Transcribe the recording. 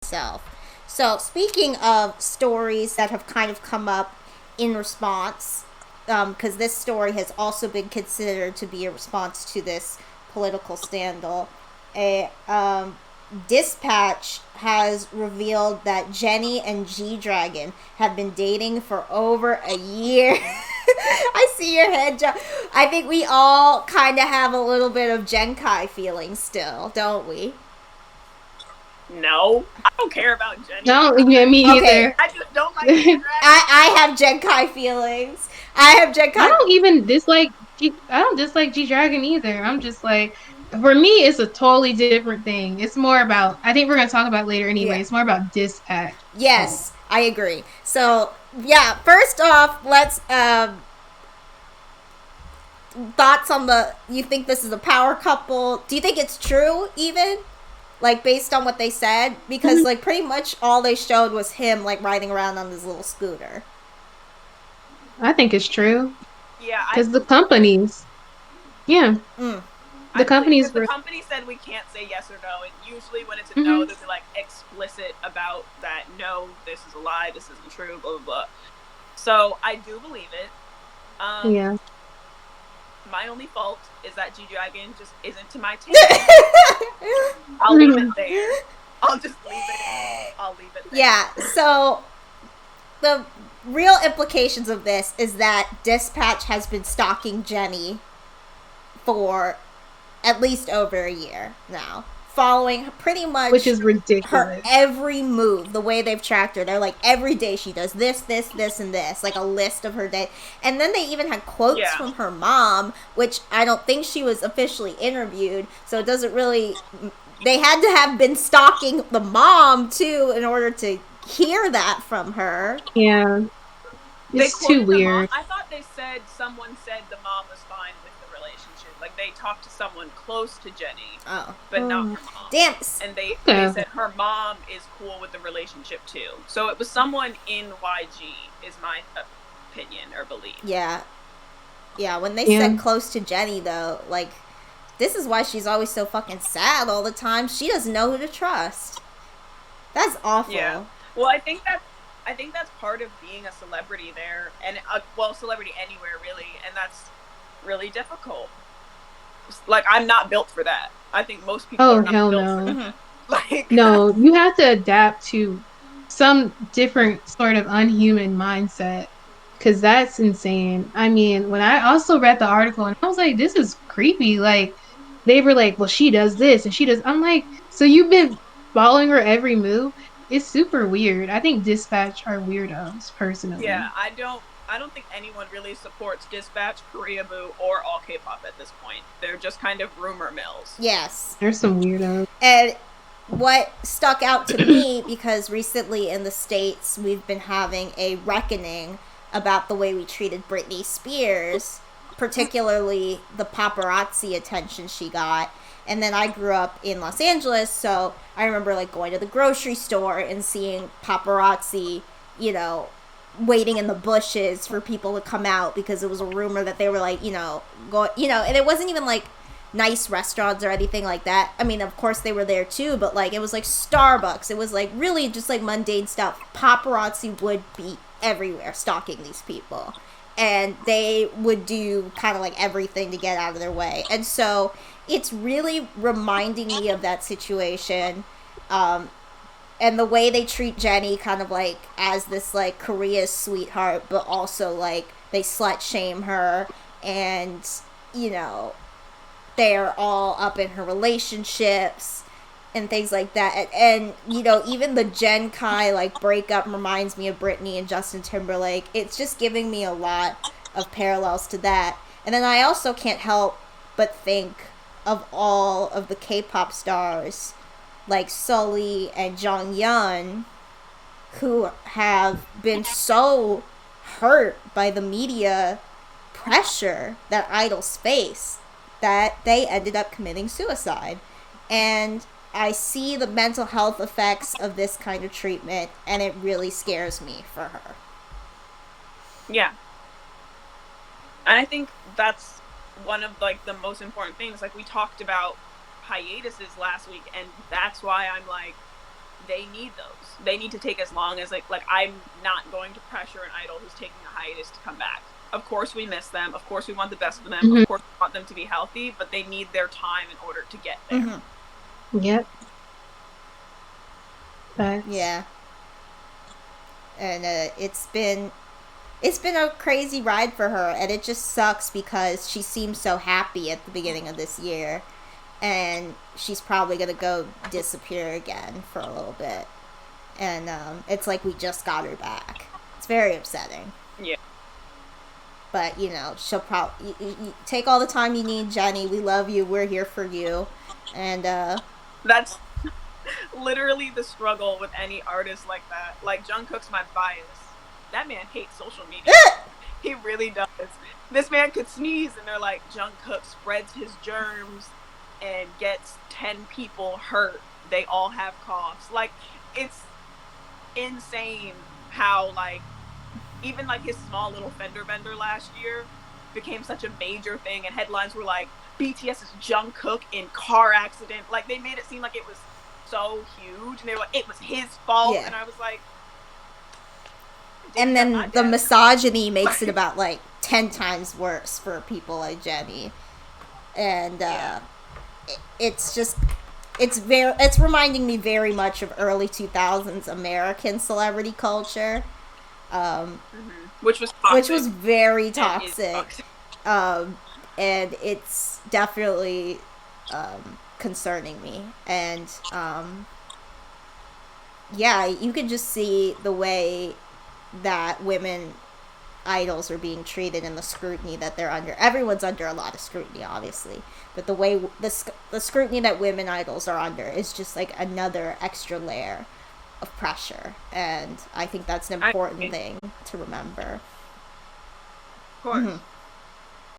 itself. So, speaking of stories that have kind of come up in response, because this story has also been considered to be a response to this political scandal, a Dispatch has revealed that Jennie and G Dragon have been dating for over a year. I see your head, John. I think we all kind of have a little bit of Genkai feelings still, don't we? No, I don't care about Jennie. No, yeah, me either. I just don't like G-Dragon. I have Genkai feelings. I have Genkai. I don't dislike G Dragon either. I'm just like, for me, it's a totally different thing. It's more about, I think we're going to talk about it later anyway. Yeah. It's more about Dispatch. Yes, I agree. So, yeah, first off, let's, thoughts on you think this is a power couple? Do you think it's true, even? Like, based on what they said? Because, like, pretty much all they showed was him, like, riding around on this little scooter. I think it's true. Yeah. Because the companies. Yeah. The company said we can't say yes or no, and usually when it's a no, they'll be like explicit about that. No, this is a lie. This isn't true. Blah blah blah. So I do believe it. Yeah. My only fault is that G Dragon just isn't to my taste. I'll leave it there. I'll just leave it. I'll leave it there. Yeah. So the real implications of this is that Dispatch has been stalking Jennie for at least over a year now, following pretty much, which is ridiculous, her every move. The way they've tracked her, they're like, every day she does this, this, this, and this, like a list of her day. And then they even had quotes from her mom, which I don't think she was officially interviewed, so it doesn't really, they had to have been stalking the mom too in order to hear that from her. Yeah, it's too weird. I thought someone said the mom was fine with the relationship. Like, they talked to someone close to Jennie, but not her mom. Damn. And they said her mom is cool with the relationship too. So it was someone in YG, is my opinion or belief. Yeah. Yeah, when they said close to Jennie, though, like, this is why she's always so fucking sad all the time. She doesn't know who to trust. That's awful. Yeah. Well, I think that's part of being a celebrity there, and celebrity anywhere really, and that's really difficult. Like, I'm not built for that. I think most people are not built for that. Like, no, you have to adapt to some different sort of unhuman mindset, because that's insane. I mean, when I also read the article and I was like, this is creepy. Like, they were like, well, she does this and she does. I'm like, so you've been following her every move? It's super weird. I think Dispatch are weirdos, personally. Yeah, I don't think anyone really supports Dispatch, Korea Boo, or all K-pop at this point. They're just kind of rumor mills. Yes. There's some weirdos. And what stuck out to me, because recently in the States, we've been having a reckoning about the way we treated Britney Spears, particularly the paparazzi attention she got. And then I grew up in Los Angeles, so I remember, like, going to the grocery store and seeing paparazzi, you know, waiting in the bushes for people to come out, because it was a rumor that they were, like, and it wasn't even, like, nice restaurants or anything like that. I mean, of course they were there too, but, like, it was, like, Starbucks. It was, like, really just, like, mundane stuff. Paparazzi would be everywhere stalking these people. And they would do kind of, like, everything to get out of their way. And so it's really reminding me of that situation. And the way they treat Jennie kind of, like, as this, like, Korea's sweetheart, but also, like, they slut shame her, and, you know, they're all up in her relationships and things like that. And you know, even the Jen Kai, like, breakup reminds me of Britney and Justin Timberlake. It's just giving me a lot of parallels to that. And then I also can't help but think of all of the K-pop stars, like Sully and Jonghyun, who have been so hurt by the media pressure that idols face that they ended up committing suicide. And I see the mental health effects of this kind of treatment, and it really scares me for her. Yeah. And I think that's one of, like, the most important things. Like, we talked about hiatuses last week, and that's why I'm like, they need those. They need to take as long as like I'm not going to pressure an idol who's taking a hiatus to come back. Of course we miss them. Of course we want the best for them. Mhm. Of course we want them to be healthy, but they need their time in order to get there. Mm-hmm. Yep. Facts. Yeah. And it's been a crazy ride for her, and it just sucks because she seemed so happy at the beginning of this year, and she's probably gonna go disappear again for a little bit, and it's like we just got her back. It's very upsetting. Yeah. But you know, she'll probably you take all the time you need, Jennie. We love you. We're here for you, and that's literally the struggle with any artist like that. Like Jungkook's my bias. That man hates social media. He really does. This man could sneeze and they're like, Jungkook spreads his germs and gets 10 people hurt. They all have coughs. Like, it's insane how, like, even, like, his small little fender bender last year became such a major thing, and headlines were like, BTS's Jungkook in car accident. Like, they made it seem like it was so huge, and they were like, it was his fault, and I was like... And then the misogyny makes it about, like, 10 times worse for people like Jennie. And, it's just... It's reminding me very much of early 2000s American celebrity culture. Which was toxic. Which was very toxic. And it's definitely concerning me. And yeah, you can just see the way that women idols are being treated and the scrutiny that they're under. Everyone's under a lot of scrutiny, obviously, but the way the scrutiny that women idols are under is just like another extra layer of pressure, and I think that's an important thing to remember. Of course. Mm-hmm.